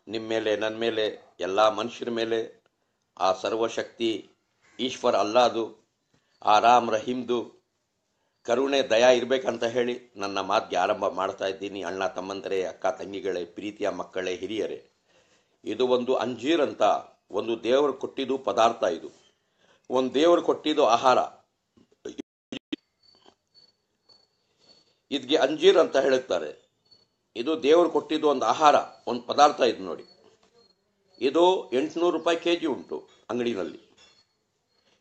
ನಿಮ್ಮ ಮೇಲೆ, ನನ್ನ ಮೇಲೆ, ಎಲ್ಲ ಮನುಷ್ಯರ ಮೇಲೆ ಆ ಸರ್ವಶಕ್ತಿ ಈಶ್ವರ ಅಲ್ಲಾದು, ಆ ರಾಮ್ ರಹೀಮ್ದು ಕರುಣೆ ದಯಾ ಇರಬೇಕಂತ ಹೇಳಿ ನನ್ನ ಮಾತಿಗೆ ಆರಂಭ ಮಾಡ್ತಾ ಇದ್ದೀನಿ. ಅಣ್ಣ ತಮ್ಮಂದರೆ, ಅಕ್ಕ ತಂಗಿಗಳೇ, ಪ್ರೀತಿಯ ಮಕ್ಕಳೇ, ಹಿರಿಯರೇ, ಇದು ಒಂದು ಅಂಜೀರ್ ಅಂತ ಒಂದು ದೇವರು ಕೊಟ್ಟಿದ್ದು ಪದಾರ್ಥ. ಇದು ಒಂದು ದೇವರು ಕೊಟ್ಟಿದ್ದು ಆಹಾರ. ಇದಕ್ಕೆ ಅಂಜೀರ್ ಅಂತ ಹೇಳುತ್ತಾರೆ. ಇದು ದೇವರು ಕೊಟ್ಟಿದ್ದು ಒಂದು ಆಹಾರ, ಒಂದು ಪದಾರ್ಥ. ಇದು ನೋಡಿ, ಇದು 800 ರೂಪಾಯಿ kg ಉಂಟು ಅಂಗಡಿನಲ್ಲಿ.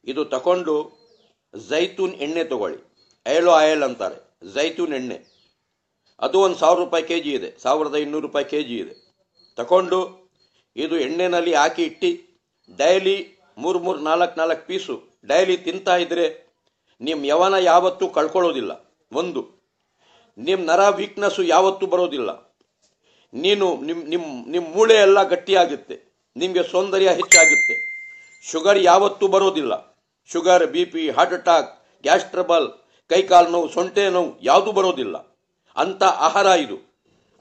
ಇದು ತಗೊಂಡು ಜೈತೂನ್ ಎಣ್ಣೆ ತಗೊಳ್ಳಿ, ಆಯಿಲ್ ಅಂತಾರೆ, ಜೈತೂನ್ ಎಣ್ಣೆ. ಅದು ಒಂದು 1000 ರೂಪಾಯಿ kg ಇದೆ, 1200 ರೂಪಾಯಿ kg ಇದೆ. ತಗೊಂಡು ಇದು ಎಣ್ಣೆನಲ್ಲಿ ಹಾಕಿ ಇಟ್ಟು ಡೈಲಿ 3-4 ಪೀಸು ಡೈಲಿ ತಿಂತಾ ಇದ್ರೆ ನಿಮ್ಮ ಯವನ ಯಾವತ್ತೂ ಕಳ್ಕೊಳ್ಳೋದಿಲ್ಲ. ಒಂದು, ನಿಮ್ಮ ನರ ವೀಕ್ನೆಸ್ಸು ಯಾವತ್ತೂ ಬರೋದಿಲ್ಲ. ನಿಮ್ಮ ಮೂಳೆ ಎಲ್ಲ ಗಟ್ಟಿಯಾಗುತ್ತೆ, ನಿಮಗೆ ಸೌಂದರ್ಯ ಹೆಚ್ಚಾಗುತ್ತೆ. ಶುಗರ್ ಯಾವತ್ತೂ ಬರೋದಿಲ್ಲ. Sugar, BP, heart attack, gas trouble, ಕೈಕಾಲು ನೋವು, ಸೊಂಟೆ ನೋವು ಯಾವುದೂ ಬರೋದಿಲ್ಲ. ಅಂಥ ಆಹಾರ ಇದು.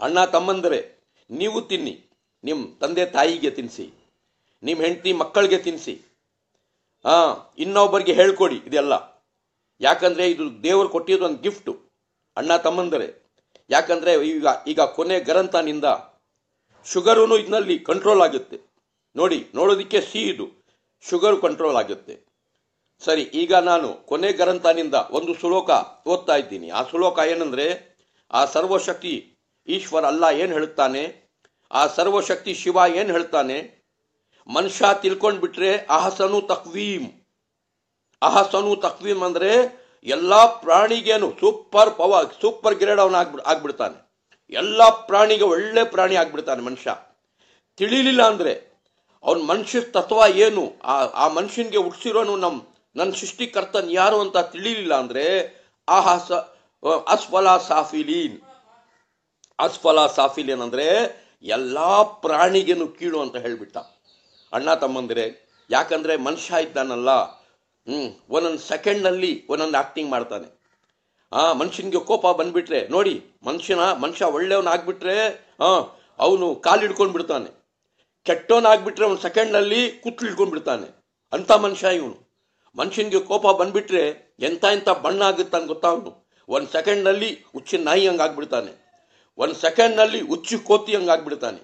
ಅಣ್ಣ ತಮ್ಮಂದರೆ, ನೀವು ತಿನ್ನಿ, ನಿಮ್ಮ ತಂದೆ ತಾಯಿಗೆ ತಿನ್ನಿಸಿ, ನಿಮ್ಮ ಹೆಂಡತಿ ಮಕ್ಕಳಿಗೆ ತಿನ್ನಿಸಿ, ಇನ್ನೊಬ್ಬರಿಗೆ ಹೇಳ್ಕೊಡಿ ಇದೆಲ್ಲ. ಯಾಕಂದರೆ ಇದು ದೇವರು ಕೊಟ್ಟಿದ್ದು ಒಂದು ಗಿಫ್ಟು ಅಣ್ಣ ತಮ್ಮಂದರೆ. ಯಾಕಂದರೆ ಈಗ ಕೊನೆ ಗರಂತನಿಂದ ಶುಗರೂ ಇದರಲ್ಲಿ ಕಂಟ್ರೋಲ್ ಆಗುತ್ತೆ. ನೋಡೋದಕ್ಕೆ ಇದು ಶುಗರ್ ಕಂಟ್ರೋಲ್ ಆಗುತ್ತೆ. ಸರಿ, ಈಗ ನಾನು ಕೊನೆ ಗರಂತನಿಂದ ಒಂದು ಶ್ಲೋಕ ಓದ್ತಾ ಇದ್ದೀನಿ. ಆ ಶ್ಲೋಕ ಏನಂದರೆ, ಆ ಸರ್ವಶಕ್ತಿ ಈಶ್ವರ ಅಲ್ಲ ಏನು ಹೇಳ್ತಾನೆ, ಆ ಸರ್ವಶಕ್ತಿ ಶಿವ ಏನು ಹೇಳ್ತಾನೆ, ಮನುಷ್ಯ ತಿಳ್ಕೊಂಡ್ಬಿಟ್ರೆ ಅಹಸನು ತಕ್ವೀಮ್ ಅಂದರೆ ಎಲ್ಲ ಪ್ರಾಣಿಗೇನು ಸೂಪರ್ ಗ್ರೇಡ್ ಅವನು ಆಗ್ಬಿಡ್ತಾನೆ. ಎಲ್ಲ ಪ್ರಾಣಿಗೆ ಒಳ್ಳೆ ಪ್ರಾಣಿ ಆಗ್ಬಿಡ್ತಾನೆ ಮನುಷ್ಯ. ತಿಳಿಲಿಲ್ಲ ಅಂದರೆ ಅವನ ಮನುಷ್ಯ ತತ್ವ ಏನು, ಆ ಮನುಷ್ಯನಿಗೆ ಹುಟ್ಟಿಸಿರೋನು ನನ್ನ ಸೃಷ್ಟಿಕರ್ತನ್ ಯಾರು ಅಂತ ತಿಳಿಲಿಲ್ಲ ಅಂದರೆ ಅಸ್ಫಲ ಸಾಫಿಲೀನ್ ಅಂದರೆ ಎಲ್ಲ ಪ್ರಾಣಿಗೇನು ಕೀಳು ಅಂತ ಹೇಳ್ಬಿಟ್ಟ ಅಣ್ಣ ತಮ್ಮಂದರೆ. ಯಾಕಂದರೆ ಮನುಷ್ಯ ಇದ್ದಾನಲ್ಲ, ಒಂದೊಂದು ಸೆಕೆಂಡ್ನಲ್ಲಿ ಒಂದೊಂದು ಆಕ್ಟಿಂಗ್ ಮಾಡ್ತಾನೆ. ಮನುಷ್ಯನಿಗೆ ಕೋಪ ಬಂದ್ಬಿಟ್ರೆ ನೋಡಿ, ಮನುಷ್ಯ ಒಳ್ಳೆಯವನಾಗ್ಬಿಟ್ರೆ ಅವನು ಕಾಲು ಹಿಡ್ಕೊಂಡು ಬಿಡ್ತಾನೆ. ಕೆಟ್ಟವನಾಗ್ಬಿಟ್ರೆ ಒಂದು ಸೆಕೆಂಡ್ನಲ್ಲಿ ಕೂತ್ಲು ಹಿಡ್ಕೊಂಡು ಬಿಡ್ತಾನೆ. ಅಂಥ ಮನುಷ್ಯ ಇವನು. ಮನುಷ್ಯನಿಗೆ ಕೋಪ ಬಂದ್ಬಿಟ್ರೆ ಎಂಥ ಬಣ್ಣ ಆಗುತ್ತಾನೆ ಗೊತ್ತಾ ಅವನು. ಒಂದು ಸೆಕೆಂಡ್ನಲ್ಲಿ ಹುಚ್ಚಿನ ನಾಯಿ ಹಂಗಾಗ್ಬಿಡ್ತಾನೆ, ಒಂದು ಸೆಕೆಂಡ್ನಲ್ಲಿ ಹುಚ್ಚು ಕೋತಿ ಹಂಗಾಗ್ಬಿಡ್ತಾನೆ,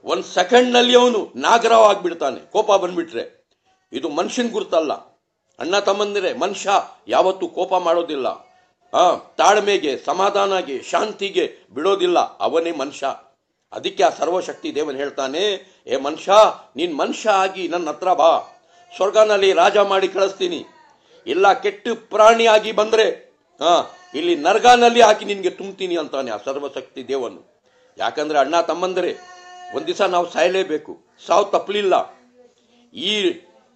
ಒಂದು ಸೆಕೆಂಡ್ನಲ್ಲಿ ಅವನು ನಾಗರಾವ್ ಆಗ್ಬಿಡ್ತಾನೆ ಕೋಪ ಬಂದ್ಬಿಟ್ರೆ. ಇದು ಮನುಷ್ಯನ ಗುರುತಲ್ಲ ಅಣ್ಣ ತಮ್ಮಂದಿರೆ. ಮನುಷ್ಯ ಯಾವತ್ತೂ ಕೋಪ ಮಾಡೋದಿಲ್ಲ, ತಾಳ್ಮೆಗೆ, ಸಮಾಧಾನಗೆ, ಶಾಂತಿಗೆ ಬಿಡೋದಿಲ್ಲ. ಅವನೇ ಮನುಷ್ಯ. ಅದಕ್ಕೆ ಆ ಸರ್ವಶಕ್ತಿ ದೇವನ್ ಹೇಳ್ತಾನೆ, ಏ ಮನುಷ್ಯ, ನೀನು ಮನುಷ್ಯ ಆಗಿ ನನ್ನ ಹತ್ರ ಬಾ, ಸ್ವರ್ಗನಲ್ಲಿ ರಾಜ ಮಾಡಿ ಕಳಿಸ್ತೀನಿ. ಇಲ್ಲ ಕೆಟ್ಟ ಪ್ರಾಣಿಯಾಗಿ ಬಂದರೆ ಇಲ್ಲಿ ನರ್ಗನಲ್ಲಿ ಹಾಕಿ ನಿನಗೆ ತುಂಬ್ತೀನಿ ಅಂತಾನೆ ಆ ಸರ್ವಶಕ್ತಿ ದೇವನು. ಯಾಕಂದ್ರೆ ಅಣ್ಣ ತಮ್ಮಂದರೆ, ಒಂದು ದಿವಸ ನಾವು ಸಾಯಲೇಬೇಕು, ಸಾವು ತಪ್ಪಲಿಲ್ಲ.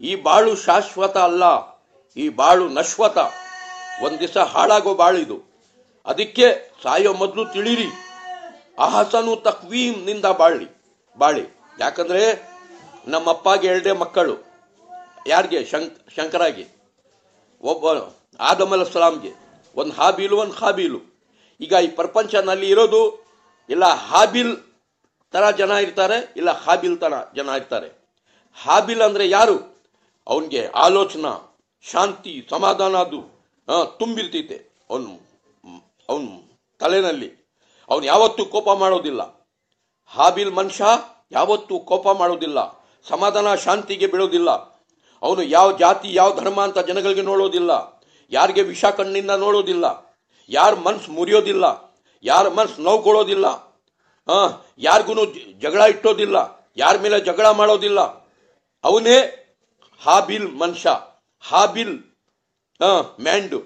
ಈ ಬಾಳು ಶಾಶ್ವತ ಅಲ್ಲ, ಈ ಬಾಳು ನಶ್ವತ. ಒಂದು ದಿವಸ ಹಾಳಾಗೋ ಬಾಳಿದು. ಅದಕ್ಕೆ ಸಾಯೋ ಮೊದಲು ತಿಳಿರಿ, ಅಹಸನು ತಕ್ವೀಮ್ ನಿಂದ ಬಾಳಿ. ಯಾಕಂದ್ರೆ ನಮ್ಮಪ್ಪಗೆ 2 ಮಕ್ಕಳು. ಯಾರಿಗೆ? ಶಂಕರಾಗೆ. ಒಬ್ಬ ಆದಮ್ ಅಲೈಹಿಸ್ಸಲಾಂಗೆ. ಒಂದು ಹಾಬೀಲು, ಒಂದು ಹಾಬೀಲು. ಈಗ ಈ ಪ್ರಪಂಚನಲ್ಲಿ ಇರೋದು ಇಲ್ಲ ಹಾಬಿಲ್ ತರ ಜನ ಇರ್ತಾರೆ, ಇಲ್ಲ ಹಾಬಿಲ್ ತರ ಜನ ಇರ್ತಾರೆ. ಹಾಬಿಲ್ ಅಂದ್ರೆ ಯಾರು? ಅವನಿಗೆ ಆಲೋಚನಾ, ಶಾಂತಿ, ಸಮಾಧಾನ ಅದು ತುಂಬಿರ್ತೈತೆ ಅವನು ತಲೆನಲ್ಲಿ. ಅವನು ಯಾವತ್ತೂ ಕೋಪ ಮಾಡೋದಿಲ್ಲ. ಹಾಬಿಲ್ ಮನುಷ್ಯ ಯಾವತ್ತೂ ಕೋಪ ಮಾಡೋದಿಲ್ಲ, ಸಮಾಧಾನ ಶಾಂತಿಗೆ ಬಿಡೋದಿಲ್ಲ. ಅವನು ಯಾವ ಜಾತಿ, ಯಾವ ಧರ್ಮ ಅಂತ ಜನಗಳಿಗೆ ನೋಡೋದಿಲ್ಲ, ಯಾರಿಗೆ ವಿಷ ಕಣ್ಣಿಂದ ನೋಡೋದಿಲ್ಲ, ಯಾರ ಮನಸ್ಸು ಮುರಿಯೋದಿಲ್ಲ, ಯಾರ ಮನಸ್ಸು ನೋವುಕೊಳ್ಳೋದಿಲ್ಲ, ಯಾರಿಗೂ ಜಗಳ ಇಟ್ಟೋದಿಲ್ಲ, ಯಾರ ಮೇಲೆ ಜಗಳ ಮಾಡೋದಿಲ್ಲ. ಅವನೇ ಹಾಬಿಲ್ ಮನುಷ್ಯ. ಹಾಬಿಲ್ ಮ್ಯಾಂಡು.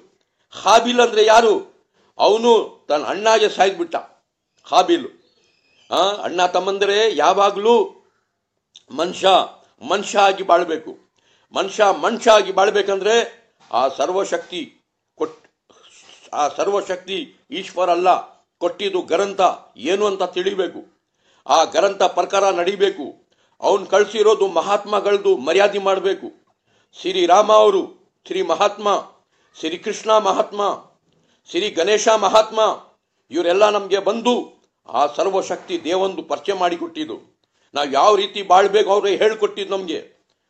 ಹಾಬಿಲ್ ಅಂದ್ರೆ ಯಾರು? ಅವನು ತನ್ನ ಅಣ್ಣಾಗೆ ಸಾಯ್ಬಿಟ್ಟ ಹಾಬಿಲು. ಅಣ್ಣ ತಮ್ಮಂದರೆ, ಯಾವಾಗಲೂ ಮನುಷ್ಯ ಆಗಿ ಬಾಳ್ಬೇಕು. ಮನುಷ್ಯ ಆಗಿ ಬಾಳ್ಬೇಕಂದ್ರೆ ಆ ಸರ್ವಶಕ್ತಿ ಈಶ್ವರ ಅಲ್ಲ ಕೊಟ್ಟಿದ್ದು ಗ್ರಂಥ ಏನು ಅಂತ ತಿಳಿಬೇಕು. ಆ ಗ್ರಂಥ ಪ್ರಕಾರ ನಡಿಬೇಕು. ಅವನು ಕಳಿಸಿರೋದು ಮಹಾತ್ಮಗಳದ್ದು ಮರ್ಯಾದೆ ಮಾಡಬೇಕು. ಶ್ರೀರಾಮ ಅವರು, ಶ್ರೀ ಮಹಾತ್ಮ, ಶ್ರೀ ಕೃಷ್ಣ ಮಹಾತ್ಮ, ಶ್ರೀ ಗಣೇಶ ಮಹಾತ್ಮ, ಇವರೆಲ್ಲ ನಮಗೆ ಬಂದು ಆ ಸರ್ವಶಕ್ತಿ ದೇವಂದು ಪರಿಚಯ ಮಾಡಿಕೊಟ್ಟಿದ್ದು. ನಾವು ಯಾವ ರೀತಿ ಬಾಳ್ಬೇಕು ಅವ್ರಿಗೆ ಹೇಳ್ಕೊಟ್ಟಿದ್ದು ನಮಗೆ.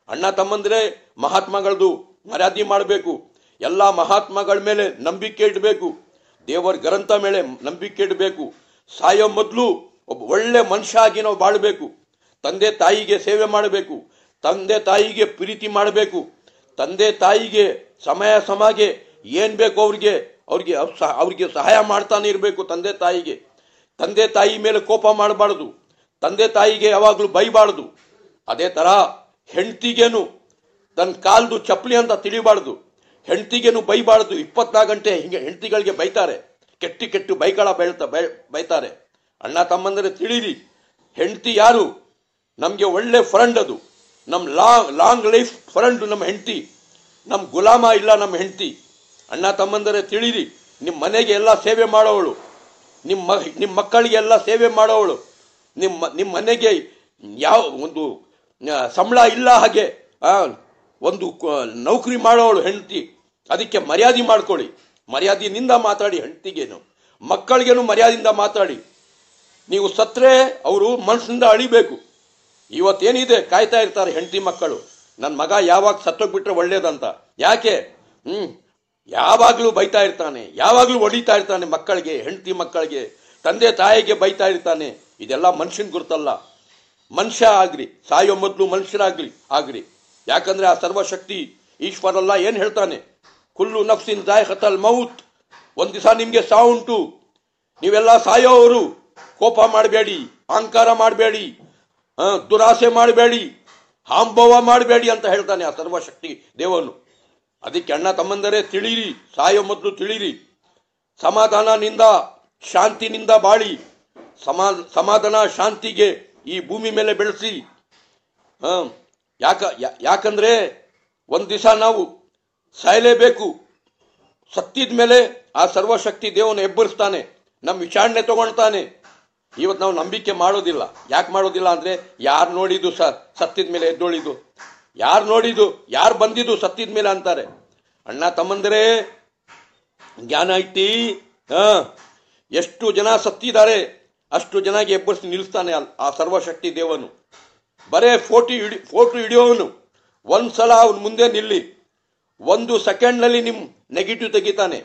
ಅಣ್ಣ ತಮ್ಮಂದ್ರೆ ಮಹಾತ್ಮಗಳದು ಮರ್ಯಾದೆ ಮಾಡಬೇಕು, ಎಲ್ಲ ಮಹಾತ್ಮಗಳ ಮೇಲೆ ನಂಬಿಕೆ ಇಡಬೇಕು, ದೇವರ ಗ್ರಂಥ ಮೇಲೆ ನಂಬಿಕೆ ಇಡಬೇಕು. ಸಾಯೋ ಮೊದಲು ಒಬ್ಬ ಒಳ್ಳೆ ಮನುಷ್ಯ ಆಗಿ ನಾವು ಬಾಳಬೇಕು. ತಂದೆ ತಾಯಿಗೆ ಸೇವೆ ಮಾಡಬೇಕು, ತಂದೆ ತಾಯಿಗೆ ಪ್ರೀತಿ ಮಾಡಬೇಕು, ತಂದೆ ತಾಯಿಗೆ ಸಮಾಗೆ ಏನು ಬೇಕು ಅವ್ರಿಗೆ ಸಹಾಯ ಮಾಡ್ತಾನೆ ಇರಬೇಕು. ತಂದೆ ತಾಯಿ ಮೇಲೆ ಕೋಪ ಮಾಡಬಾರ್ದು, ತಂದೆ ತಾಯಿಗೆ ಯಾವಾಗಲೂ ಬೈಬಾರ್ದು. ಅದೇ ಥರ ಹೆಂಡ್ತಿಗೇನು ತನ್ನ ಕಾಲ್ದು ಚಪ್ಪಲಿ ಅಂತ ತಿಳಿಬಾರ್ದು, ಹೆಂಡ್ತಿಗೇನು ಬೈಬಾರ್ದು. 24 ಗಂಟೆ ಹಿಂಗೆ ಹೆಂಡ್ತಿಗಳಿಗೆ ಬೈತಾರೆ, ಕೆಟ್ಟು ಬೈತಾರೆ. ಅಣ್ಣ ತಮ್ಮಂದರೆ ತಿಳಿರಿ, ಹೆಂಡ್ತಿ ಯಾರು? ನಮಗೆ ಒಳ್ಳೆ ಫ್ರೆಂಡ್, ಅದು ನಮ್ಮ ಲಾಂಗ್ ಲೈಫ್ ಫ್ರೆಂಡ್ ನಮ್ಮ ಹೆಂಡ್ತಿ. ನಮ್ಮ ಗುಲಾಮ ಇಲ್ಲ ನಮ್ಮ ಹೆಂಡ್ತಿ. ಅಣ್ಣ ತಮ್ಮಂದರೆ ತಿಳಿರಿ, ನಿಮ್ಮ ಮನೆಗೆ ಎಲ್ಲ ಸೇವೆ ಮಾಡೋವಳು, ನಿಮ್ಮ ಮಕ್ಕಳಿಗೆ ಎಲ್ಲ ಸೇವೆ ಮಾಡೋವಳು, ನಿಮ್ಮ ಮನೆಗೆ ಯಾವ ಒಂದು ಸಂಬಳ ಇಲ್ಲ ಹಾಗೆ ಒಂದು ನೌಕರಿ ಮಾಡೋವಳು ಹೆಂಡ್ತಿ. ಅದಕ್ಕೆ ಮರ್ಯಾದೆ ಮಾಡ್ಕೊಳ್ಳಿ, ಮರ್ಯಾದೆಯಿಂದ ಮಾತಾಡಿ. ಹೆಂಡ್ತಿಗೇನು ಮಕ್ಕಳಿಗೇನು ಮರ್ಯಾದೆಯಿಂದ ಮಾತಾಡಿ. ನೀವು ಸತ್ರೆ ಅವರು ಮನಸ್ಸಿನಿಂದ ಅಳಿಬೇಕು. ಇವತ್ತೇನಿದೆ ಕಾಯ್ತಾ ಇರ್ತಾರೆ ಹೆಂಡತಿ ಮಕ್ಕಳು, ನನ್ನ ಮಗ ಯಾವಾಗ ಸತ್ತೋಗ್ಬಿಟ್ರೆ ಒಳ್ಳೇದಂತ. ಯಾಕೆ? ಯಾವಾಗಲೂ ಬೈತಾ ಇರ್ತಾನೆ, ಯಾವಾಗಲೂ ಹೊಡಿತಾ ಇರ್ತಾನೆ ಮಕ್ಕಳಿಗೆ, ಹೆಂಡತಿ ಮಕ್ಕಳಿಗೆ, ತಂದೆ ತಾಯಿಗೆ ಬೈತಾ ಇರ್ತಾನೆ. ಇದೆಲ್ಲ ಮನುಷ್ಯನ ಗುರುತಲ್ಲ. ಮನುಷ್ಯ ಆಗ್ರಿ, ಸಾಯೋ ಮೊದಲು ಮನುಷ್ಯರಾಗ್ರಿ. ಯಾಕಂದ್ರೆ ಆ ಸರ್ವಶಕ್ತಿ ಈಶ್ವರಲ್ಲ ಏನು ಹೇಳ್ತಾನೆ? ಕುಲ್ಲು ನಫ್ಸಿನ್ ದಾಯಿಖತಲ್ ಮೌತ್. ಒಂದು ದಿವಸ ನಿಮಗೆ ಸಾವುಂಟು, ನೀವೆಲ್ಲ ಸಾಯೋವರು. ಕೋಪ ಮಾಡಬೇಡಿ, ಅಹಂಕಾರ ಮಾಡಬೇಡಿ, ದುರಾಸೆ ಮಾಡಬೇಡಿ, ಹಾಂಭವ ಮಾಡಬೇಡಿ ಅಂತ ಹೇಳ್ತಾನೆ ಆ ಸರ್ವಶಕ್ತಿ ದೇವನು. ಅದಕ್ಕೆ ಅಣ್ಣ ತಮ್ಮಂದರೆ ತಿಳಿರಿ, ಸಾಯೋ ಮೊದಲು ತಿಳಿರಿ. ಸಮಾಧಾನದಿಂದ ಶಾಂತಿನಿಂದ ಬಾಳಿ, ಸಮಾಧಾನ ಶಾಂತಿಗೆ ಈ ಭೂಮಿ ಮೇಲೆ ಬೆಳೆಸಿ. ಯಾಕಂದ್ರೆ ಒಂದು ದಿವಸ ನಾವು ಸಾಯಲೇಬೇಕು. ಸತ್ತಿದ ಮೇಲೆ ಆ ಸರ್ವಶಕ್ತಿ ದೇವನು ಎಬ್ಬರಿಸ್ತಾನೆ, ನಮ್ಮ ವಿಚಾರಣೆ ತಗೊಳ್ತಾನೆ. ಇವತ್ತು ನಾವು ನಂಬಿಕೆ ಮಾಡೋದಿಲ್ಲ. ಯಾಕೆ ಮಾಡೋದಿಲ್ಲ ಅಂದ್ರೆ, ಯಾರು ನೋಡಿದ್ದು ಸತ್ತಿದ ಮೇಲೆ ಎದ್ದೋಳಿದ್ದು, ಯಾರು ನೋಡಿದ್ದು, ಯಾರು ಬಂದಿದ್ದು ಸತ್ತಿದ ಮೇಲೆ ಅಂತಾರೆ. ಅಣ್ಣ ತಮ್ಮಂದರೆ ಜ್ಞಾನ ಐತಿ. ಎಷ್ಟು ಜನ ಸತ್ತಿದ್ದಾರೆ ಅಷ್ಟು ಜನಗೆ ಎಬ್ಬರಿಸಿ ನಿಲ್ಲಿಸ್ತಾನೆ ಆ ಸರ್ವಶಕ್ತಿ ದೇವನು. ಬರೇ ಫೋಟೋ ಹಿಡಿಯೋವನು. ಒಂದ್ಸಲ ಅವನು ಮುಂದೆ ನಿಲ್ಲಿ, 1 ಸೆಕೆಂಡ್ನಲ್ಲಿ ನಿಮ್ಮ ನೆಗೆಟಿವ್ ತೆಗಿತಾನೆ,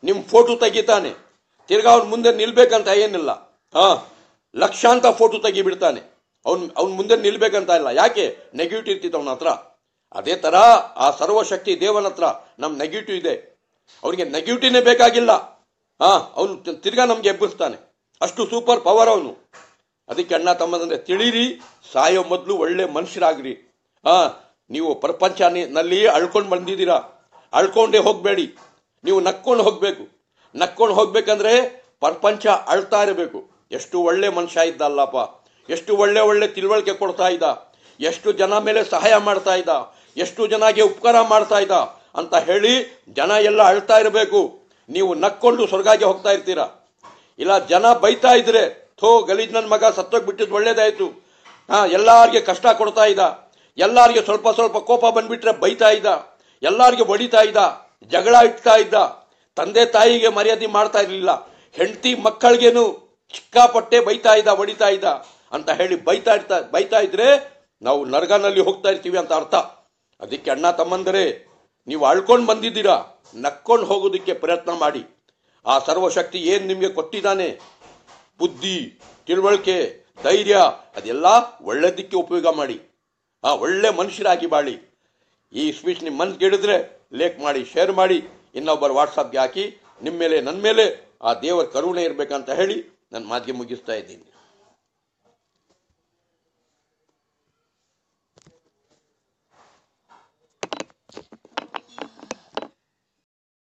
ನಿಮ್ಮ ಫೋಟೋ ತೆಗಿತಾನೆ. ತಿರ್ಗಾ ಅವ್ನ ಮುಂದೆ ನಿಲ್ಬೇಕಂತ ಏನಿಲ್ಲ, ಲಕ್ಷಾಂತ ಫೋಟೋ ತೆಗಿಬಿಡ್ತಾನೆ. ಅವ್ನ ಮುಂದೆ ನಿಲ್ಬೇಕಂತ ಇಲ್ಲ. ಯಾಕೆ? ನೆಗೆಟಿವ್ ಇರ್ತಿತ್ತು ಅವನ ಹತ್ರ. ಅದೇ ತರ ಆ ಸರ್ವಶಕ್ತಿ ದೇವನ ಹತ್ರ ನಮ್ ನೆಗೆಟಿವ್ ಇದೆ. ಅವನಿಗೆ ನೆಗೆಟಿವ್ನೇ ಬೇಕಾಗಿಲ್ಲ, ಅವನು ತಿರ್ಗಾ ನಮ್ಗೆ ಎಬ್ಬಿಸ್ತಾನೆ. ಅಷ್ಟು ಸೂಪರ್ ಪವರ್ ಅವನು. ಅದಕ್ಕೆ ಅಣ್ಣ ತಮ್ಮದಂದ್ರೆ ತಿಳಿರಿ, ಸಾಯೋ ಮೊದಲು ಒಳ್ಳೆ ಮನುಷ್ಯರಾಗ್ರಿ. ನೀವು ಪ್ರಪಂಚನಲ್ಲಿ ಅಳ್ಕೊಂಡು ಬಂದಿದ್ದೀರಾ, ಅಳ್ಕೊಂಡೇ ಹೋಗ್ಬೇಡಿ. ನೀವು ನಕ್ಕೊಂಡು ಹೋಗ್ಬೇಕು. ನಕ್ಕೊಂಡು ಹೋಗ್ಬೇಕಂದ್ರೆ ಪ್ರಪಂಚ ಅಳ್ತಾ ಇರಬೇಕು. ಎಷ್ಟು ಒಳ್ಳೆ ಮನುಷ್ಯ ಇದ್ದಲ್ಲಪ್ಪ, ಎಷ್ಟು ಒಳ್ಳೆ ತಿಳುವಳಿಕೆ ಕೊಡ್ತಾ ಇದ್ದ, ಎಷ್ಟು ಜನ ಮೇಲೆ ಸಹಾಯ ಮಾಡ್ತಾ ಇದ್ದ, ಎಷ್ಟು ಜನಗೆ ಉಪಕಾರ ಮಾಡ್ತಾ ಇದ್ದ ಅಂತ ಹೇಳಿ ಜನ ಎಲ್ಲ ಅಳ್ತಾ ಇರಬೇಕು. ನೀವು ನಕ್ಕೊಂಡು ಸ್ವರ್ಗಾಗೆ ಹೋಗ್ತಾ ಇರ್ತೀರಾ. ಇಲ್ಲ ಜನ ಬೈತಾ ಇದ್ರೆ, ಗಲೀಜ್ ನನ್ನ ಮಗ ಸತ್ತೋಗ್ಬಿಟ್ಟಿದ್ದು ಒಳ್ಳೇದಾಯ್ತು, ಎಲ್ಲಾರ್ಗೆ ಕಷ್ಟ ಕೊಡ್ತಾ ಇದ್ದ, ಎಲ್ಲಾರ್ಗೆ ಸ್ವಲ್ಪ ಕೋಪ ಬಂದ್ಬಿಟ್ರೆ ಬೈತಾ ಇದ್ದ, ಎಲ್ಲಾರ್ಗೆ ಹೊಡಿತಾ ಇದ್ದ, ಜಗಳ ಇಡ್ತಾ ಇದ್ದ, ತಂದೆ ತಾಯಿಗೆ ಮರ್ಯಾದೆ ಮಾಡ್ತಾ ಇರಲಿಲ್ಲ, ಹೆಂಡತಿ ಮಕ್ಕಳಿಗೇನು ಚಿಕ್ಕಾಪಟ್ಟೆ ಬೈತಾ ಇದ್ದ, ಹೊಡಿತಾ ಇದ್ದ ಅಂತ ಹೇಳಿ ಬೈತಾ ಇದ್ರೆ ನಾವು ನರಕನಲ್ಲಿ ಹೋಗ್ತಾ ಇರ್ತೀವಿ ಅಂತ ಅರ್ಥ. ಅದಕ್ಕೆ ಅಣ್ಣ ತಮ್ಮಂದರೆ ನೀವು ಅಳ್ಕೊಂಡು ಬಂದಿದ್ದೀರಾ, ನಕ್ಕೊಂಡು ಹೋಗೋದಕ್ಕೆ ಪ್ರಯತ್ನ ಮಾಡಿ. ಆ ಸರ್ವಶಕ್ತಿ ಏನು ನಿಮಗೆ ಕೊಟ್ಟಿದ್ದಾನೆ, ಬುದ್ಧಿ, ತಿಳುವಳಿಕೆ, ಧೈರ್ಯ, ಅದೆಲ್ಲ ಒಳ್ಳೆದಕ್ಕೆ ಉಪಯೋಗ ಮಾಡಿ. ಒಳ್ಳೆ ಮನುಷ್ಯರಾಗಿ ಬಾಳಿ. ಈ ಸ್ಪೀಚ್ ನಿಮ್ಮ ಮನ್ಸಿಗೆ ಹಿಡಿದ್ರೆ ಲೇಕ್ ಮಾಡಿ, ಶೇರ್ ಮಾಡಿ, ಇನ್ನೊಬ್ಬರು ವಾಟ್ಸಪ್ಗೆ ಹಾಕಿ. ನಿಮ್ಮ ಮೇಲೆ ನನ್ನ ಮೇಲೆ ಆ ದೇವರ ಕರುಣೆ ಇರಬೇಕಂತ ಹೇಳಿ ನನ್ನ ಮಾತಿಗೆ ಮುಗಿಸ್ತಾ ಇದ್ದೀನಿ.